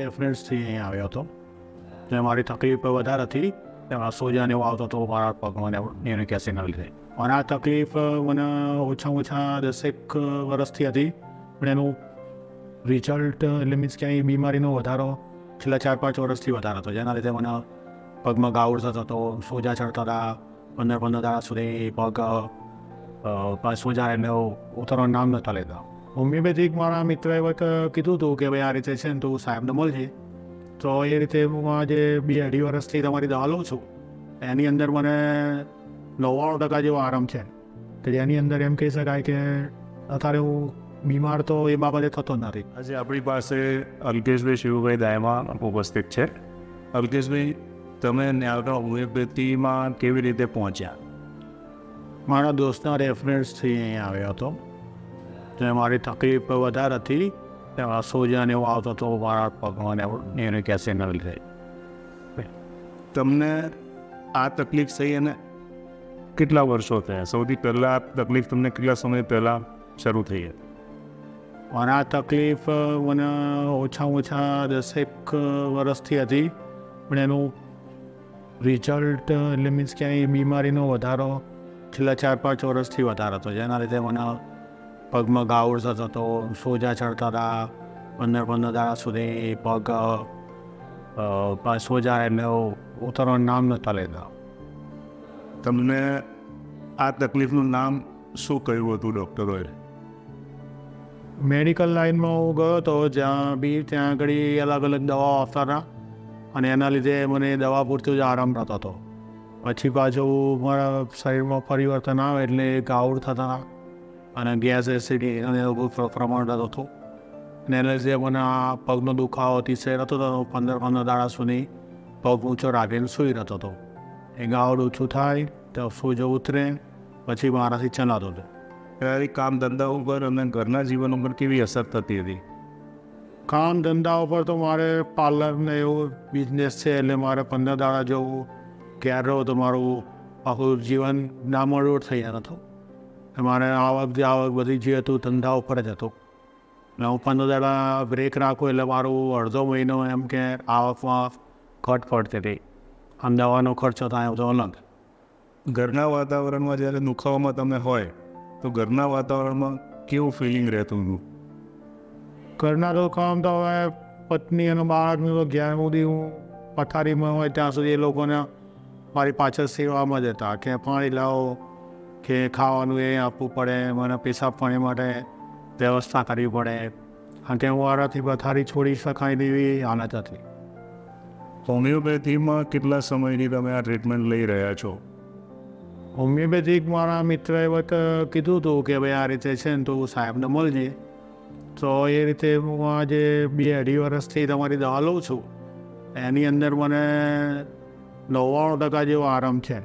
રેફરન્સથી અહીંયા આવ્યો હતો. જે મારી તકલીફ વધારે હતી, તેમાં સોજાને એવું આવતો હતો મારા પગમાં ને યુરિક એસિડના લીધે. અને આ તકલીફ મને ઓછામાં ઓછા 10 વર્ષથી હતી, પણ એનું રિઝલ્ટ એટલે મીન્સ કે અહીં બીમારીનો વધારો છેલ્લા 4-5 વર્ષથી વધારે હતો, જેના લીધે મને પગમાં ગાઉડ થતો હતો, સોજા ચડતા હતા. 15 દાડા સુધી પગ સોજા એટલે ઉતરવાનું નામ નહોતા લેતા. હોમિયોપેથિક મારા મિત્રએ કીધું હતું કે ભાઈ આ રીતે છે ને તું સાહેબને મળજે. તો એ રીતે હું આજે 2-2.5 વર્ષથી તમારી દવા લઉં છું. એની અંદર મને 99% જેવો આરામ છે, કે જેની અંદર એમ કહી શકાય કે અત્યારે હું બીમાર તો એ બાબતે થતો જ નથી. આજે આપણી પાસે અલ્કેશભાઈ શિવભાઈ દાયમા ઉપસ્થિત છે. અલ્કેશભાઈ, તમે ન્યાવરા હોમિયોપેથીમાં કેવી રીતે પહોંચ્યા? મારા દોસ્તના રેફરન્સથી અહીંયા આવ્યો હતો. જે મારી તકલીફ વધારે હતી, તેમાં સોજાને એવું આવતો હતો મારા પગમાં ને યુરિક એસિડના લીધે. તમને આ તકલીફ થઈ અને કેટલા વર્ષો થયા? સૌથી પહેલાં આ તકલીફ તમને કેટલા સમય પહેલાં શરૂ થઈ હતી? મને આ તકલીફ મને ઓછામાં ઓછા 10 વર્ષથી હતી, પણ એનું રિઝલ્ટ એટલે મીન્સ કે અહીં બીમારીનો વધારો છેલ્લા 4-5 વર્ષથી વધારે હતો, જેના લીધે મને પગમાં ગાઉડ થતો હતો, સોજા ચડતા હતા. 15 દાડા સુધી પગ સોજા એટલે ઉતરવાનું નામ નહોતા લેતા. તમને આ તકલીફનું નામ શું કહ્યું હતું ડૉક્ટરોએ? મેડિકલ લાઇનમાં હું ગયો હતો, ત્યાં આગળ અલગ અલગ દવાઓ આપતા હતા, અને એના લીધે મને દવા પૂરતો જ આરામ થતો હતો. પછી પાછું મારા શરીરમાં પરિવર્તન આવે એટલે ગાઉડ થતા અને ગેસ એસિડિટી અને એવું પ્રમાણ થતું હતું. અને એના લીધે મને આ પગનો દુખાવો અતિશય રહેતો હતો. 15 દાડા સુધી પગ ઊંચો રાખીને સૂઈ રહેતો હતો. એ ગાઉડ ઓછું થાય તો સોજો ઉતરે, પછી મારાથી ચલાતો હતો. ત્યારે કામ ધંધા ઉપર અને ઘરના જીવન ઉપર કેવી અસર થતી હતી? કામ ધંધા ઉપર તો મારે પાર્લરને એવું બિઝનેસ છે, એટલે મારે 15 દાડા જેવું ઘેર રહો તો મારું આખું જીવન ડામાડોળ થઈ જતું હતું. મારે આવક બધી જે હતું ધંધા ઉપર જ હતું. ને હું 15 દાડા બ્રેક રાખું એટલે મારું અડધો મહિનો એમ કે આવકમાં ઘટ પડતી હતી. આમ દવાનો ખર્ચો થાય તો અલગ. ઘરના વાતાવરણમાં જ્યારે દુખાવામાં તમે હોય તો ઘરના વાતાવરણમાં કેવું ફિલિંગ રહેતું હતું? ઘરના તો કામ તો હવે પત્ની અને બાળકનું તો જ્યાં સુધી હું પથારીમાં હોય ત્યાં સુધી એ લોકોને મારી પાછળ સેવામાં જ હતા, કે પાણી લાવો કે ખાવાનું એ આપવું પડે, મને પેશાબ પાણી માટે વ્યવસ્થા કરવી પડે, કારણ કે હું મારાથી પથારી છોડી શકાય તેવી હાલત હતી. હોમિયોપેથીમાં કેટલા સમયથી તમે આ ટ્રીટમેન્ટ લઈ રહ્યા છો? હોમિયોપેથિક મારા મિત્રએ કીધું હતું કે ભાઈ આ રીતે છે ને તું સાહેબને મળજે. તો એ રીતે હું આજે 2-2.5 વર્ષથી તમારી દવા લઉં છું. એની અંદર મને 99% જેવો આરામ છે,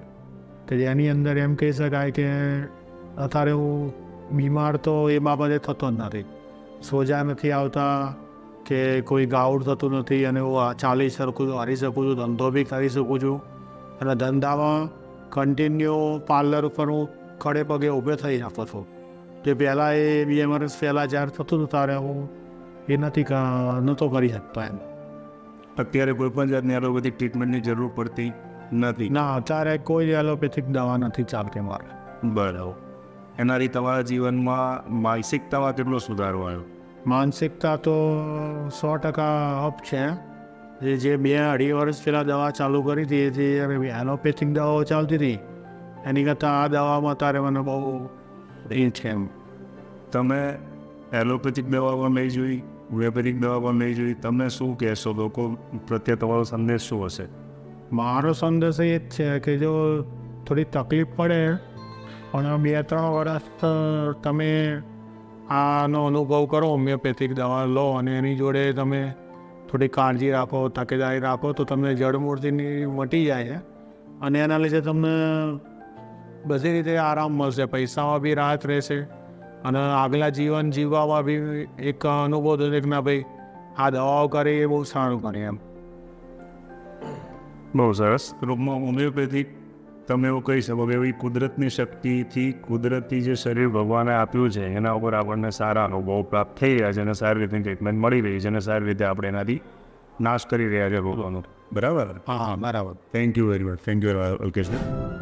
કે જેની અંદર એમ કહી શકાય કે અત્યારે હું બીમાર તો એ બાબતે થતો જ નથી. સોજા નથી આવતા કે કોઈ ગાઉડ થતું નથી, અને હું ચાલી શકું છું, હરી શકું છું, ધંધો બી કરી શકું છું. અને ધંધામાં કન્ટિન્યુ પાર્લર ઉપર હું ખડે પગે ઊભે થઈ જતો છું. જે પહેલાં એ 2 વર્ષ પહેલાં જ્યારે થતું હતું ત્યારે હું એ નહોતો કરી શકતો એમ. અત્યારે કોઈ પણ જાતની એલોપેથિક ટ્રીટમેન્ટની જરૂર પડતી નથી? ના, અત્યારે કોઈ એલોપેથિક દવા નથી ચાલતી મારે. બરાબર. એનાથી તમારા જીવનમાં માનસિકતામાં કેટલો સુધારો આવ્યો? માનસિકતા તો 100% અપ છે. જે 2-2.5 વર્ષ પહેલાં દવા ચાલુ કરી હતી, જે એલોપેથિક દવાઓ ચાલતી હતી એની કરતાં આ દવામાં અત્યારે મને બહુ એ છે એમ. તમે એલોપેથિક દવા પણ લઈ જોઈ, હોમિયોપેથિક દવા પણ લઈ જોઈ, તમને શું કહેશો? લોકો પ્રત્યે તમારો સંદેશ શું હશે? મારો સંદેશ એ જ છે કે જો થોડી તકલીફ પડે પણ 2-3 વર્ષ તમે આનો અનુભવ કરો, હોમિયોપેથિક દવા લો અને એની જોડે તમે થોડી કાળજી રાખો, તકેદારી રાખો, તો તમને જડમૂળથી મટી જાય છે. અને એના લીધે તમને બધી રીતે આરામ મળશે, પૈસામાં બી રાહત રહેશે, અને આગલા જીવન જીવવામાં બી એક અનુભવ થશે કે ના ભાઈ આ દવાઓ કરી એ બહુ સારું કરે એમ. બહુ સરસ. રૂપમાં હોમિયોપેથિક તમે એવું કહી શકો કે એવી કુદરતની શક્તિથી, કુદરતી જે શરીર ભગવાને આપ્યું છે એના ઉપર આપણને સારા અનુભવ પ્રાપ્ત થઈ રહ્યા છે, અને સારી રીતે ટ્રીટમેન્ટ મળી રહી છે, અને સારી રીતે આપણે એનાથી નાશ કરી રહ્યા છે રોગોનો. બરાબર. હા બરાબર. Thank you very much. Alkeshbhai.